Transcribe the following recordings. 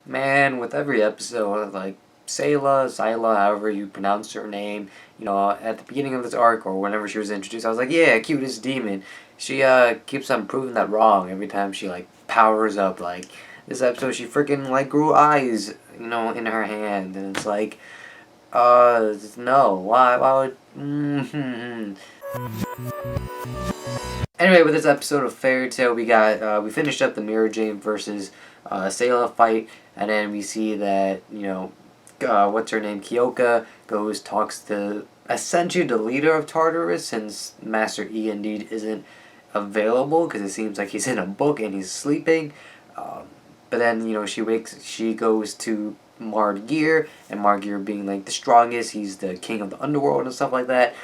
Man, with every episode, like Sayla, however you pronounce her name, at the beginning of this arc or whenever she was introduced, I was like, yeah, cutest demon. She keeps on proving that wrong every time she like powers up. Like this episode, she freaking like grew eyes, in her hand, and it's like, no, why would? Anyway, with this episode of Fairy Tail, we finished up the Mirror Jane versus Sayla fight, and then we see that what's her name, Kyoka talks to essentially the leader of Tartarus, since Master E indeed isn't available because it seems like he's in a book and he's sleeping. But then she goes to Margear, and Margear being like the strongest, he's the king of the underworld and stuff like that.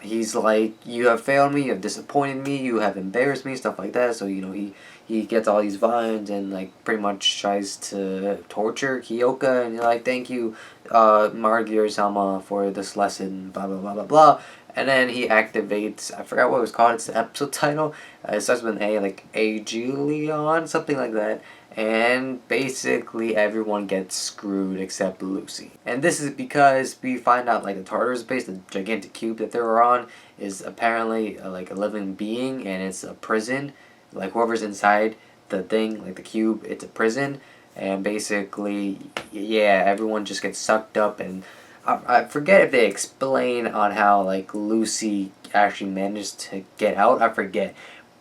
He's like, you have failed me, you have disappointed me, you have embarrassed me, stuff like that. So he gets all these vines and like pretty much tries to torture Kyoka, and you're like, thank you, Margear-sama, for this lesson, blah blah blah blah blah. And then he activates, I forgot what it was called, it's the episode title. It starts with an A, like Aegelion, something like that. And basically everyone gets screwed except Lucy. And this is because we find out like the Tartarus base, the gigantic cube that they were on, is apparently like a living being, and it's a prison. Like whoever's inside the thing, like the cube, it's a prison. And basically, yeah, everyone just gets sucked up, and I forget if they explain on how like Lucy actually managed to get out. I forget,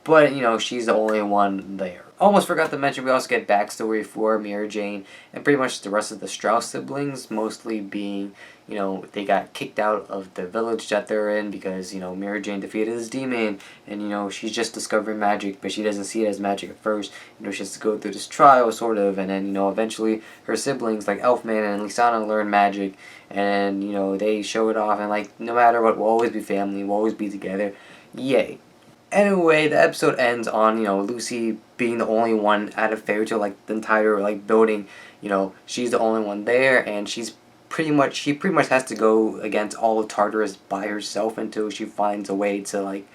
but she's the only one there. Almost forgot to mention, we also get backstory for Mirror Jane and pretty much the rest of the Strauss siblings, mostly being, they got kicked out of the village that they're in because, Mirror Jane defeated this demon, and, she's just discovering magic, but she doesn't see it as magic at first. She has to go through this trial, sort of, and then, eventually her siblings, like Elfman and Lisana, learn magic, and, they show it off, and, like, no matter what, we'll always be family, we'll always be together. Yay. Anyway, the episode ends on, Lucy being the only one out of Fairy Tail, like, the entire, like, building, she's the only one there, and she pretty much has to go against all of Tartarus by herself until she finds a way to, like,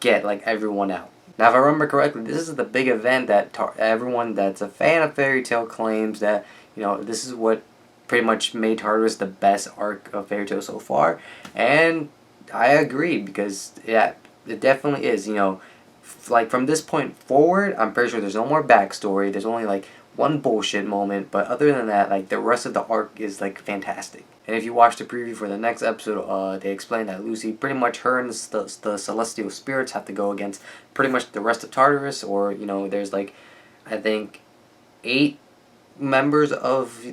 get, like, everyone out. Now, if I remember correctly, this is the big event that everyone that's a fan of Fairy Tail claims that, this is what pretty much made Tartarus the best arc of Fairy Tail so far, and I agree, because, yeah, it definitely is, like from this point forward, I'm pretty sure there's no more backstory. There's only like one bullshit moment, but other than that, like the rest of the arc is like fantastic. And if you watch the preview for the next episode, they explain that Lucy, pretty much her and the celestial spirits have to go against pretty much the rest of Tartarus, or there's like, I think, 8 members of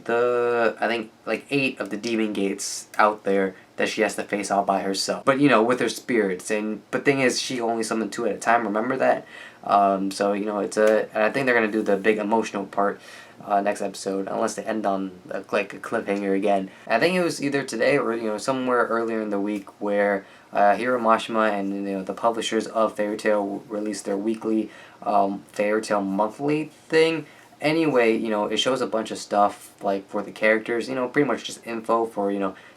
like 8 of the demon gates out there that she has to face all by herself, but with her spirits. But thing is, she only summoned 2 at a time, remember that. So and I think they're gonna do the big emotional part next episode, unless they end on like a cliffhanger again. I think it was either today or somewhere earlier in the week where Hiro Mashima and the publishers of Fairy Tail released their weekly Fairy Tail monthly thing. Anyway, it shows a bunch of stuff, like, for the characters, pretty much just info for,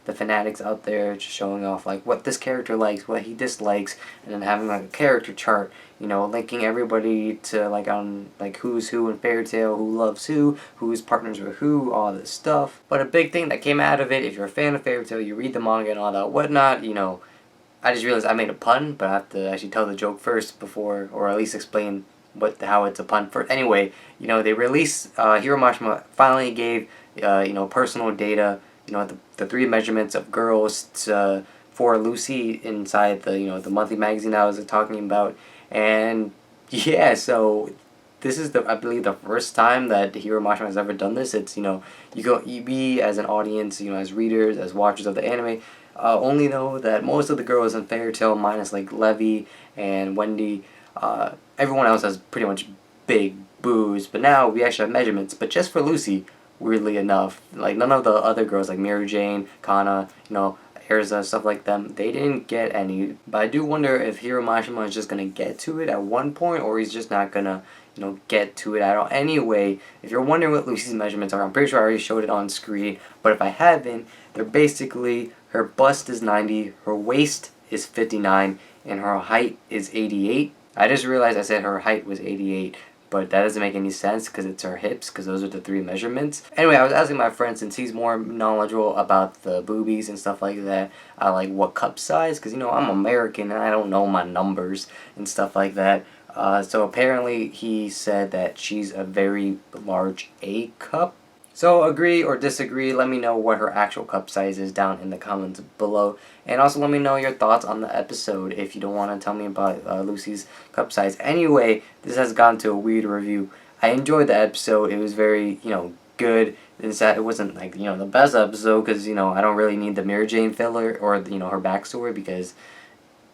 the fanatics out there, just showing off, like, what this character likes, what he dislikes, and then having, like, a character chart, linking everybody to, like, on, like, who's who in Fairy Tail, who loves who's partners with who, all this stuff. But a big thing that came out of it, if you're a fan of Fairy Tail, you read the manga and all that whatnot, I just realized I made a pun, but I have to actually tell the joke first before, or at least explain how it's a pun for. Anyway, they released, Hiro Mashima finally gave, personal data, the 3 measurements of girls for Lucy inside the, the monthly magazine I was talking about. And yeah, so this is I believe the first time that Hiro Mashima has ever done this. It's, we as an audience, as readers, as watchers of the anime, only know that most of the girls in Fairy Tail, minus like Levi and Wendy, everyone else has pretty much big boobs, but now we actually have measurements. But just for Lucy, weirdly enough, like none of the other girls, like Mirror Jane, Kana, Erza, stuff like them, they didn't get any. But I do wonder if Hiro Mashima is just gonna get to it at one point, or he's just not gonna, get to it at all. Anyway, if you're wondering what Lucy's measurements are, I'm pretty sure I already showed it on screen, but if I haven't, they're basically, her bust is 90, her waist is 59, and her height is 88. I just realized I said her height was 88, but that doesn't make any sense because it's her hips, because those are the 3 measurements. Anyway, I was asking my friend, since he's more knowledgeable about the boobies and stuff like that, like what cup size, because I'm American and I don't know my numbers and stuff like that. So apparently he said that she's a very large A cup. So agree or disagree, let me know what her actual cup size is down in the comments below. And also let me know your thoughts on the episode if you don't want to tell me about Lucy's cup size. Anyway, this has gone to a weird review. I enjoyed the episode. It was very, good. It wasn't like, the best episode because, I don't really need the Mary Jane filler or, her backstory because,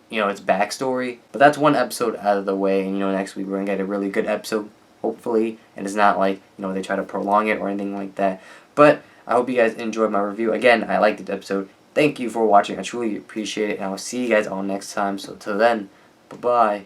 it's backstory. But that's one episode out of the way, and, next week we're going to get a really good episode, hopefully, and it's not like, they try to prolong it or anything like that. But I hope you guys enjoyed my review. Again, I liked the episode. Thank you for watching. I truly appreciate it, and I'll see you guys all next time. So till then, bye-bye.